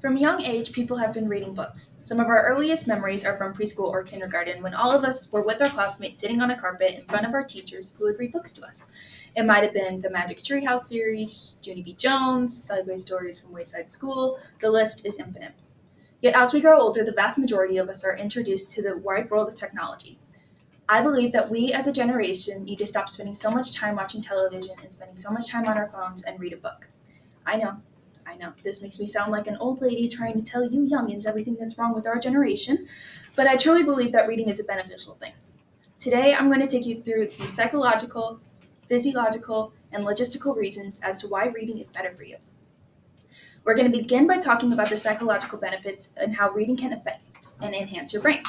From a young age, people have been reading books. Some of our earliest memories are from preschool or kindergarten when all of us were with our classmates sitting on a carpet in front of our teachers who would read books to us. It might have been the Magic Treehouse series, Junie B. Jones, Sideways Stories from Wayside School. The list is infinite. Yet as we grow older, the vast majority of us are introduced to the wide world of technology. I believe that we as a generation need to stop spending so much time watching television and spending so much time on our phones and read a book. I know, I know, this makes me sound like an old lady trying to tell you youngins everything that's wrong with our generation, but I truly believe that reading is a beneficial thing. Today, I'm going to take you through the psychological, physiological, and logistical reasons as to why reading is better for you. We're going to begin by talking about the psychological benefits and how reading can affect and enhance your brain.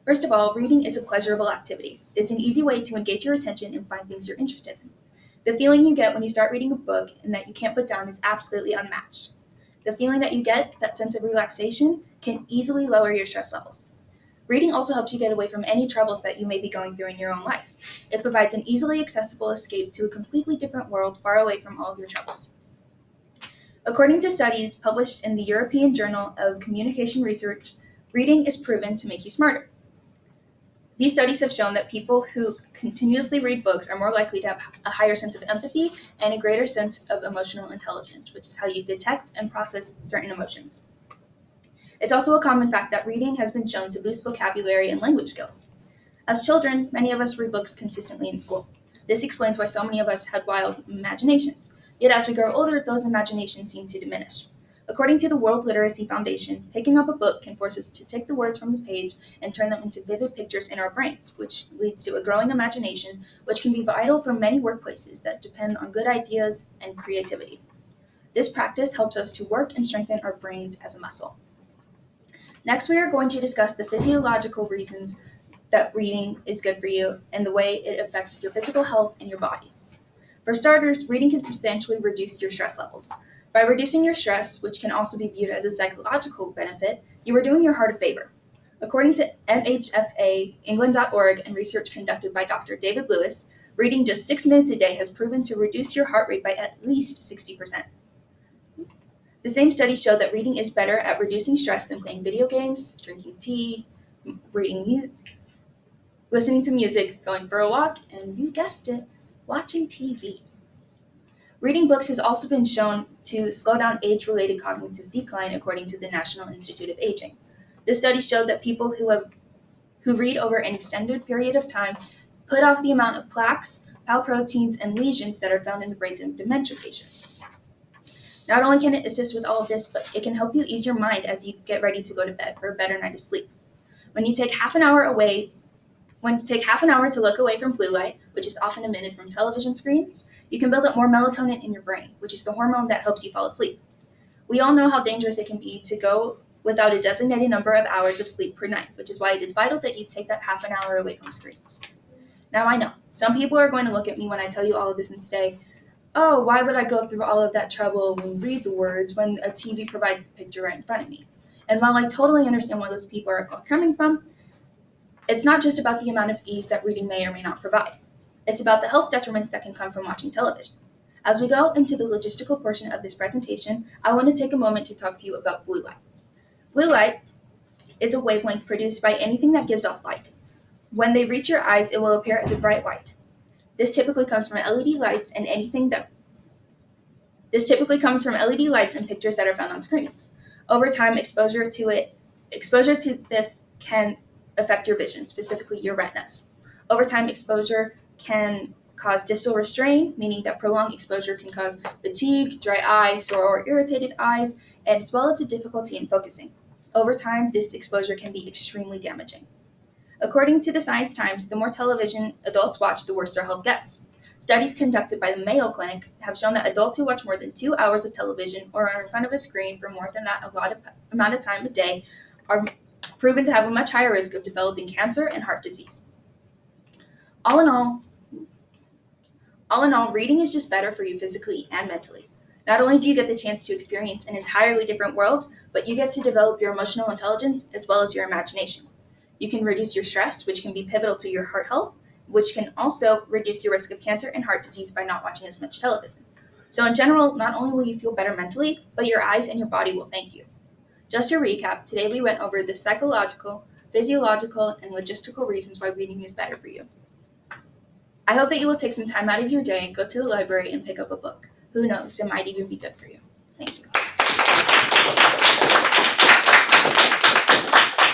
First of all, reading is a pleasurable activity. It's an easy way to engage your attention and find things you're interested in. The feeling you get when you start reading a book and that you can't put down is absolutely unmatched. The feeling that you get, that sense of relaxation, can easily lower your stress levels. Reading also helps you get away from any troubles that you may be going through in your own life. It provides an easily accessible escape to a completely different world far away from all of your troubles. According to studies published in the European Journal of Communication Research, reading is proven to make you smarter. These studies have shown that people who continuously read books are more likely to have a higher sense of empathy and a greater sense of emotional intelligence, which is how you detect and process certain emotions. It's also a common fact that reading has been shown to boost vocabulary and language skills. As children, many of us read books consistently in school. This explains why so many of us had wild imaginations. Yet as we grow older, those imaginations seem to diminish. According to the World Literacy Foundation, picking up a book can force us to take the words from the page and turn them into vivid pictures in our brains, which leads to a growing imagination, which can be vital for many workplaces that depend on good ideas and creativity. This practice helps us to work and strengthen our brains as a muscle. Next, we are going to discuss the physiological reasons that reading is good for you and the way it affects your physical health and your body. For starters, reading can substantially reduce your stress levels. By reducing your stress, which can also be viewed as a psychological benefit, you are doing your heart a favor. According to MHFA, and research conducted by Dr. David Lewis, reading just 6 minutes a day has proven to reduce your heart rate by at least 60%. The same studies show that reading is better at reducing stress than playing video games, drinking tea, reading, listening to music, going for a walk, and you guessed it, watching TV. Reading books has also been shown to slow down age-related cognitive decline, according to the National Institute of Aging. The study showed that people who read over an extended period of time put off the amount of plaques, tau proteins, and lesions that are found in the brains of dementia patients. Not only can it assist with all of this, but it can help you ease your mind as you get ready to go to bed for a better night of sleep. When you take half an hour to look away from blue light, which is often emitted from television screens, you can build up more melatonin in your brain, which is the hormone that helps you fall asleep. We all know how dangerous it can be to go without a designated number of hours of sleep per night, which is why it is vital that you take that half an hour away from screens. Now I know, some people are going to look at me when I tell you all of this and say, oh, why would I go through all of that trouble and read the words when a TV provides the picture right in front of me? And while I totally understand where those people are coming from, it's not just about the amount of ease that reading may or may not provide. It's about the health detriments that can come from watching television. As we go into the logistical portion of this presentation, I want to take a moment to talk to you about blue light. Blue light is a wavelength produced by anything that gives off light. When they reach your eyes, it will appear as a bright white. This typically comes from LED lights and pictures that are found on screens. Over time, exposure to this can affect your vision, specifically your retinas. Over time, exposure can cause distal restraint, meaning that prolonged exposure can cause fatigue, dry eye, sore or irritated eyes, and as well as a difficulty in focusing. Over time, this exposure can be extremely damaging. According to the Science Times, the more television adults watch, the worse their health gets. Studies conducted by the Mayo Clinic have shown that adults who watch more than 2 hours of television or are in front of a screen for more than that amount of time a day are proven to have a much higher risk of developing cancer and heart disease. All in all, reading is just better for you physically and mentally. Not only do you get the chance to experience an entirely different world, but you get to develop your emotional intelligence as well as your imagination. You can reduce your stress, which can be pivotal to your heart health, which can also reduce your risk of cancer and heart disease by not watching as much television. So in general, not only will you feel better mentally, but your eyes and your body will thank you. Just to recap, today we went over the psychological, physiological, and logistical reasons why reading is better for you. I hope that you will take some time out of your day, go to the library, and pick up a book. Who knows, it might even be good for you.